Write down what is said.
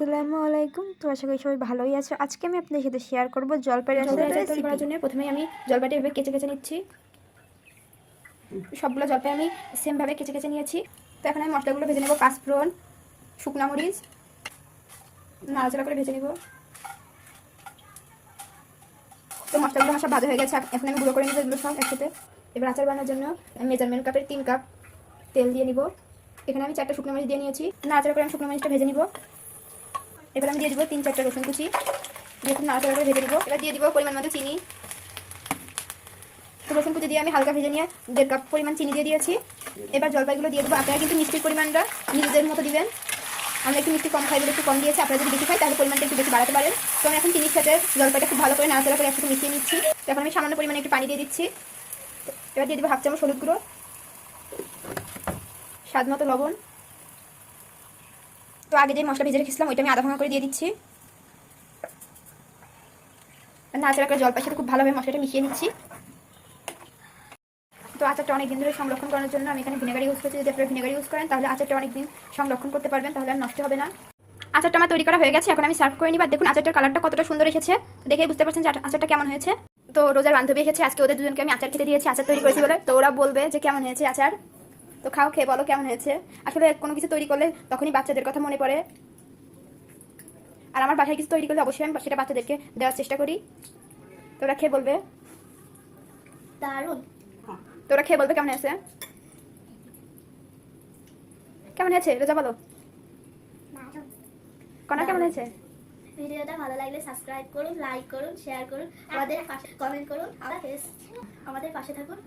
আসসালামু আলাইকুম। তো আশা করি সবাই ভালোই আছো। আজকে আমি আপনাদের সাথে শেয়ার করব জলপাইয়ের আচার তৈরি করার জন্য প্রথমে আমি জলপাইটা এভাবে কেচে কেচে নিচ্ছি। সবগুলো জলপাই আমি সেমভাবে কেচে কেচে নিয়েছি। তো এখন আমি মশলাগুলো ভেজে নেব। পাঁচফোড়ন, শুকনো মরিচ নাড়াচাড়া করে ভেজে নেব। তো মশলাগুলো আমার সব ভাজা হয়ে গেছে। এখন আমি গুঁড়ো করে নেব এগুলো সব একসাথে। এবার আচার বানানোর জন্য মেজারমেন্ট কাপের 3 কাপ তেল দিয়ে নিব। এখানে আমি 4টা শুকনো মরিচ দিয়ে নিয়েছি। নাড়াচাড়া করে আমি শুকনো মরিচটা ভেজে নিব। এবার আমি দিয়ে দিব 3-4টা রসুন কুচি, দিয়ে খুব নাড়াচাড়া করে ভেজে দিব। এবার দিয়ে দিব পরিমাণ মতো চিনি। তো রসুন কুচি দিয়ে আমি হালকা ভেজে নিয়ে 1.5 কাপ পরিমাণ চিনি দিয়ে দিয়েছি। এবার জলপাইগুলো দিয়ে দেবো। আপনারা কিন্তু মিষ্টির পরিমাণটা নিজেদের মতো দিবেন। আমরা একটু মিষ্টি কম খাই বলে একটু কম দিয়েছি। আপনারা যদি বেশি খাই তাহলে পরিমাণটা একটু বেশি বাড়াতে পারেন। তো আমি এখন চিনির সাথে জলপাইটা খুব ভালো করে নাড়াচাড়া করে একসাথে মিশিয়ে নিচ্ছি। এখন আমি সামান্য পরিমাণে একটু পানি দিয়ে দিচ্ছি। এবার দিয়ে দেবো 1/2 চামচ হলুদ গুঁড়ো, স্বাদ মতো লবণ। তো আগে যে মশলা ভেজে রেখেছিলাম ওইটা আমি আধা ভাঙা করে দিয়ে দিচ্ছি। নাড়াচাড়া করে জলপাইয়ের সাথে খুব ভালোভাবে মশলাটা মিশিয়ে নিচ্ছি। তো আচারটা অনেক দিন ধরে সংরক্ষণ করার জন্য আমি এখানে ভিনেগার ইউজ করছি। যদি আপনারা ভিনেগার ইউজ করেন তাহলে আচারটা অনেক দিন সংরক্ষণ করতে পারবেন, তাহলে আর নষ্ট হবে না। আচারটা আমার তৈরি করা হয়ে গেছে। এখন আমি সার্ভ করে নিব। আর দেখুন আচারটার কালারটা কতটা সুন্দর এসেছে, দেখেই বুঝতে পারছেন যে আচারটা কেমন হয়েছে। তো রোজার বান্ধবী এসেছে, আজকে ওদের দুজনকে আমি আচার খেতে দিয়েছি আচার তৈরি করেছি বলে। তো ওরা বলবে যে কেমন হয়েছে আচার। তো খাও, খেয়ে বলো কেমন হয়েছে। আসলে কোনো কিছু তৈরি করলে তখনই বাচ্চাদের কথা মনে পড়ে। আর আমার বাসায় কিছু তৈরি করলে অবশ্যই আমি সেটা বাচ্চাদেরকে দেওয়ার চেষ্টা করি। তো ওরা খেয়ে বলবে দারুণ। তো ওরা খেয়ে বলবে কেমন হয়েছে। কেমন হয়েছে রোজা বলো। কনা কেমন হয়েছে। ভিডিওটা ভালো লাগলে সাবস্ক্রাইব করুন, লাইক করুন, শেয়ার করুন, আমাদের পাশে কমেন্ট করুন, আমাদের পাশে থাকুন।